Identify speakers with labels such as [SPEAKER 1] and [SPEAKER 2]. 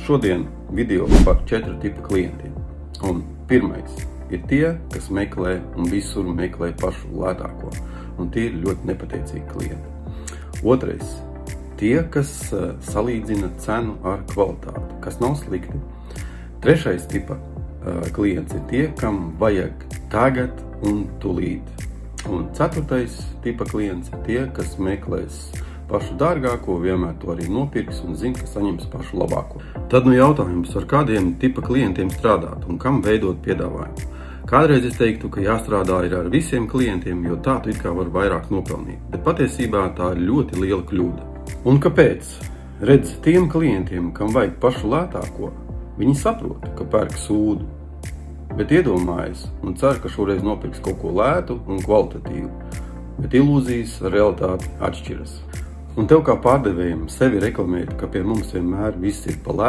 [SPEAKER 1] Šodien video par 4 tipa klientiem. Un pirmais ir tie, kas meklē un visur meklē pašu lētāko. Un tie ir ļoti nepateicīgi klienti. Otrais – tie, kas salīdzina cenu ar kvalitāti, kas nav slikti. Trešais tipa klients ir tie, kam vajag tagad un tūlīt. Un ceturtais tipa klients ir tie, kas meklēs pašu dārgāko, vienmēr to arī nopirks un zina, ka saņems pašu labāko. Tad jautājums, ar kādiem tipa klientiem strādāt un kam veidot piedāvājumu. Kādreiz es teiktu, ka jāstrādā ir ar visiem klientiem, jo tā tu it kā var vairāk nopelnīt. Bet patiesībā tā ir ļoti liela kļūda. Un kāpēc? Redz, tiem klientiem, kam vajag pašu lētāko, viņi saprot, ka pērk sūdu. Bet iedomājas un cer, ka šoreiz nopirks kaut ko lētu un kvalitatīvu. Bet ilūzijas ar realitāti atšķiras. Un tev kā pārdevējiem sevi reklamēt, ka pie mums vienmēr viss ir pa lētu,